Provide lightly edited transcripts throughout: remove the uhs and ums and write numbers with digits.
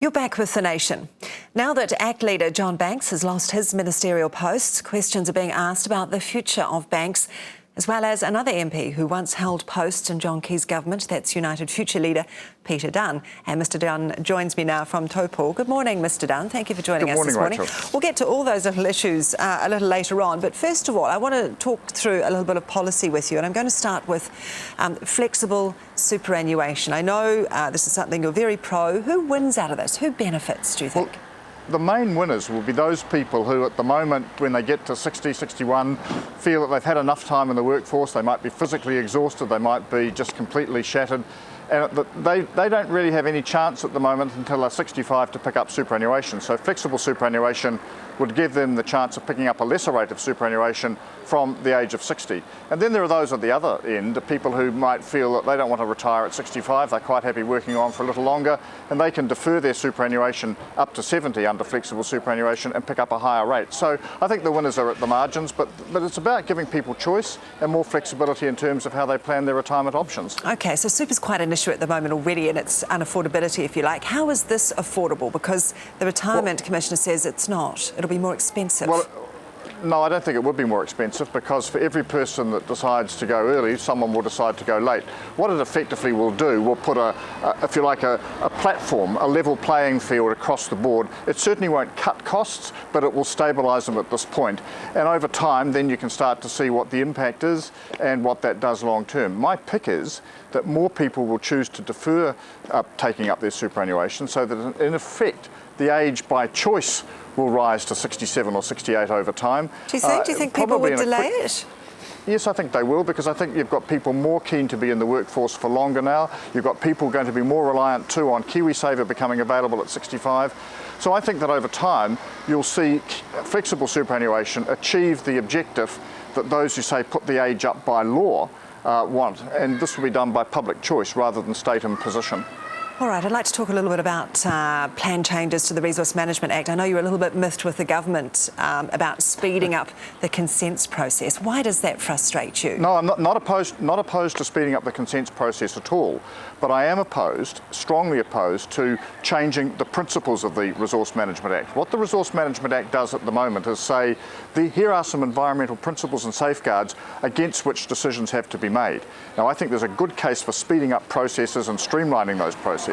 You're back with The Nation. Now that ACT leader John Banks has lost his ministerial post, questions are being asked about the future of Banks, as well as another MP who once held posts in John Key's government, that's United Future leader Mr Dunne. And Mr Dunne joins me now from Taupo. Good morning, Mr Dunne. Thank you for joining us this morning. Rachel. We'll get to all those little issues a little later on. But first of all, I want to talk through a little bit of policy with you. And I'm going to start with flexible superannuation. I know this is something you're very pro. Who wins out of this? Who benefits, do you think? Well, the main winners will be those people who at the moment, when they get to 60, 61, feel that they've had enough time in the workforce. They might be physically exhausted, they might be just completely shattered, and they don't really have any chance at the moment until they're 65 to pick up superannuation. So flexible superannuation would give them the chance of picking up a lesser rate of superannuation from the age of 60. And then there are those at the other end, the people who might feel that they don't want to retire at 65, they're quite happy working on for a little longer, and they can defer their superannuation up to 70 under flexible superannuation and pick up a higher rate. So I think the winners are at the margins, but it's about giving people choice and more flexibility in terms of how they plan their retirement options. OK, so super's quite an issue at the moment already, and it's unaffordability, if you like. How is this affordable? Because the Retirement Commissioner says it's not. It'll be more expensive. Well, no, I don't think it would be more expensive, because for every person that decides to go early, someone will decide to go late. What it effectively will do will put if you like, a platform, a level playing field across the board. It certainly won't cut costs, but it will stabilise them at this point. And over time, then you can start to see what the impact is and what that does long term. My pick is that more people will choose to defer taking up their superannuation, so that in effect, the age by choice will rise to 67 or 68 over time. Do you think people would delay it? Yes, I think they will, because I think you've got people more keen to be in the workforce for longer now. You've got people going to be more reliant too on KiwiSaver becoming available at 65. So I think that over time you'll see flexible superannuation achieve the objective that those who say put the age up by law want, and this will be done by public choice rather than state imposition. All right, I'd like to talk a little bit about planned changes to the Resource Management Act. I know you're a little bit miffed with the government about speeding up the consents process. Why does that frustrate you? No, I'm not opposed to speeding up the consents process at all, but I am strongly opposed to changing the principles of the Resource Management Act. What the Resource Management Act does at the moment is say, here are some environmental principles and safeguards against which decisions have to be made. Now, I think there's a good case for speeding up processes and streamlining those processes.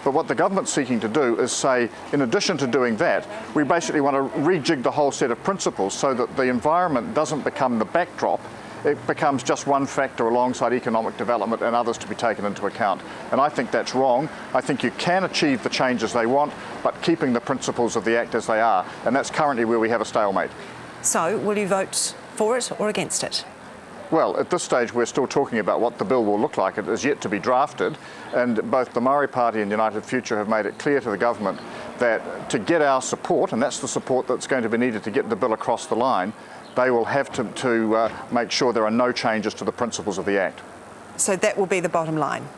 But what the government's seeking to do is say, in addition to doing that, we basically want to rejig the whole set of principles so that the environment doesn't become the backdrop. It becomes just one factor alongside economic development and others to be taken into account. And I think that's wrong. I think you can achieve the changes they want, but keeping the principles of the Act as they are. And that's currently where we have a stalemate. So, will you vote for it or against it? Well, at this stage, we're still talking about what the bill will look like. It is yet to be drafted, and both the Maori Party and United Future have made it clear to the government that to get our support, and that's the support that's going to be needed to get the bill across the line, they will have to make sure there are no changes to the principles of the Act. So that will be the bottom line?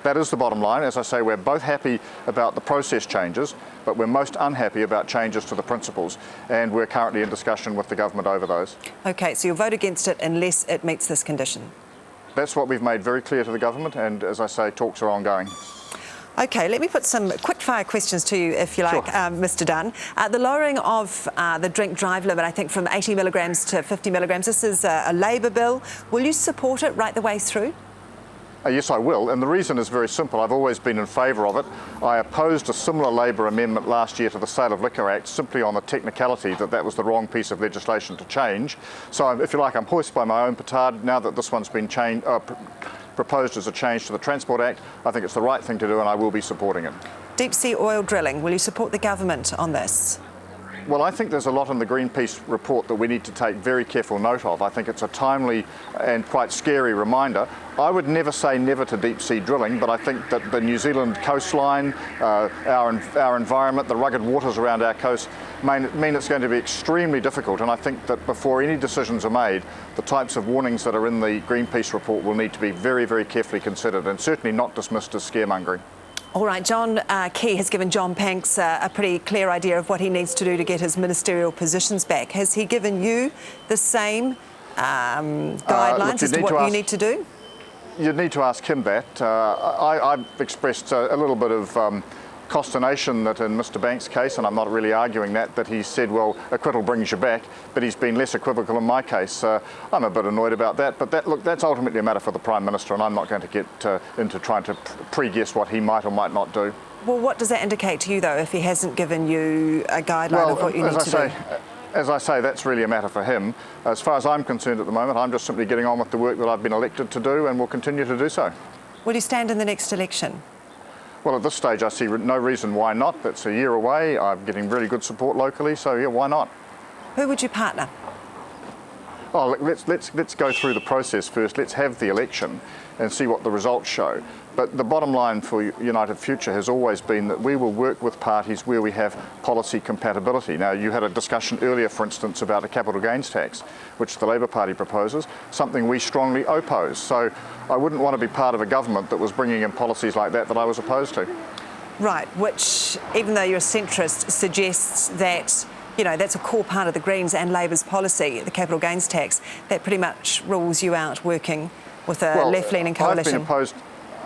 That is the bottom line. As I say, we're both happy about the process changes, but we're most unhappy about changes to the principles, and we're currently in discussion with the government over those. OK, so you'll vote against it unless it meets this condition? That's what we've made very clear to the government, and as I say, talks are ongoing. OK, let me put some quick-fire questions to you, if you like, Sure. Mr Dunne. The lowering of the drink-drive limit, I think, from 80 milligrams to 50 milligrams, this is a Labour bill. Will you support it right the way through? Yes, I will, and the reason is very simple. I've always been in favour of it. I opposed a similar Labour amendment last year to the Sale of Liquor Act simply on the technicality that was the wrong piece of legislation to change. So, if you like, I'm hoist by my own petard. Now that this one's been proposed as a change to the Transport Act, I think it's the right thing to do, and I will be supporting it. Deep sea oil drilling, will you support the government on this? Well, I think there's a lot in the Greenpeace report that we need to take very careful note of. I think it's a timely and quite scary reminder. I would never say never to deep sea drilling, but I think that the New Zealand coastline, our environment, the rugged waters around our coast mean it's going to be extremely difficult. And I think that before any decisions are made, the types of warnings that are in the Greenpeace report will need to be very, very carefully considered and certainly not dismissed as scaremongering. All right, John Key has given John Banks a pretty clear idea of what he needs to do to get his ministerial positions back. Has he given you the same guidelines as to what you need to do? You'd need to ask him that. I've expressed a little bit of consternation that in Mr Banks' case, and I'm not really arguing that he said, well, acquittal brings you back, but he's been less equivocal in my case. I'm a bit annoyed about that, but that's ultimately a matter for the Prime Minister, and I'm not going to get into trying to pre-guess what he might or might not do. Well, what does that indicate to you, though, if he hasn't given you a guideline of what you need to do? As I say, that's really a matter for him. As far as I'm concerned at the moment, I'm just simply getting on with the work that I've been elected to do and will continue to do so. Will you stand in the next election? Well, at this stage, I see no reason why not. That's a year away. I'm getting really good support locally, so yeah, why not? Who would you partner? Oh, let's go through the process first. Let's have the election and see what the results show. But the bottom line for United Future has always been that we will work with parties where we have policy compatibility. Now, you had a discussion earlier, for instance, about a capital gains tax, which the Labour Party proposes, something we strongly oppose. So I wouldn't want to be part of a government that was bringing in policies like that I was opposed to. Right, which, even though you're a centrist, suggests that that's a core part of the Greens and Labour's policy, the capital gains tax, that pretty much rules you out working with a left-leaning coalition.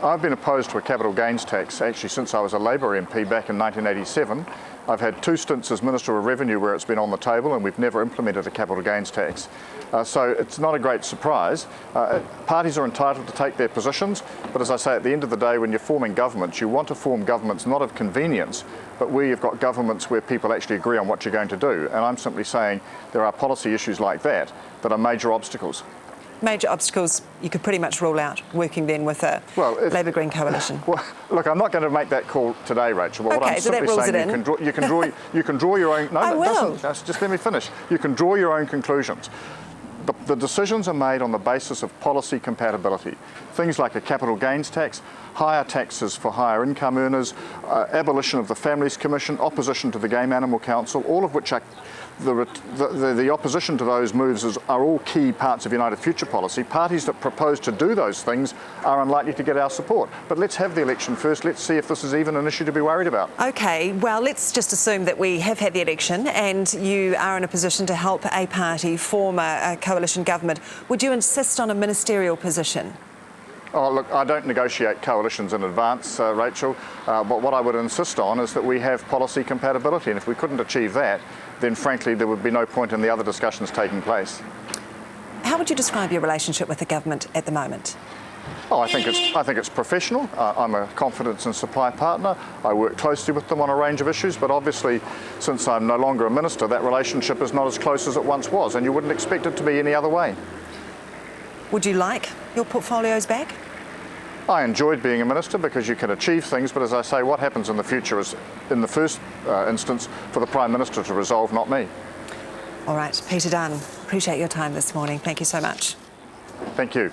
I've been opposed to a capital gains tax actually since I was a Labour MP back in 1987. I've had 2 stints as Minister of Revenue where it's been on the table, and we've never implemented a capital gains tax. So it's not a great surprise. Parties are entitled to take their positions, but as I say, at the end of the day, when you're forming governments, you want to form governments not of convenience, but where you've got governments where people actually agree on what you're going to do. And I'm simply saying there are policy issues like that are major obstacles. Major obstacles you could pretty much rule out working then with a Labour Green coalition. Well, look, I'm not going to make that call today, Rachel. But okay, what I'm so that rules saying, it in. you can draw your own. No, I will. Just let me finish. You can draw your own conclusions. The decisions are made on the basis of policy compatibility. Things like a capital gains tax, higher taxes for higher income earners, abolition of the Families Commission, opposition to the Game Animal Council, all of which are the opposition to those moves are all key parts of United Future policy. Parties that propose to do those things are unlikely to get our support. But let's have the election first. Let's see if this is even an issue to be worried about. OK, well, let's just assume that we have had the election and you are in a position to help a party form a coalition government. Would you insist on a ministerial position? Oh, look, I don't negotiate coalitions in advance, Rachel, but what I would insist on is that we have policy compatibility, and if we couldn't achieve that, then frankly there would be no point in the other discussions taking place. How would you describe your relationship with the government at the moment? Oh, I think it's professional. I'm a confidence and supply partner. I work closely with them on a range of issues, but obviously, since I'm no longer a minister, that relationship is not as close as it once was, and you wouldn't expect it to be any other way. Would you like your portfolios back? I enjoyed being a minister because you can achieve things, but as I say, what happens in the future is, in the first instance, for the Prime Minister to resolve, not me. All right, Peter Dunne, appreciate your time this morning. Thank you so much. Thank you.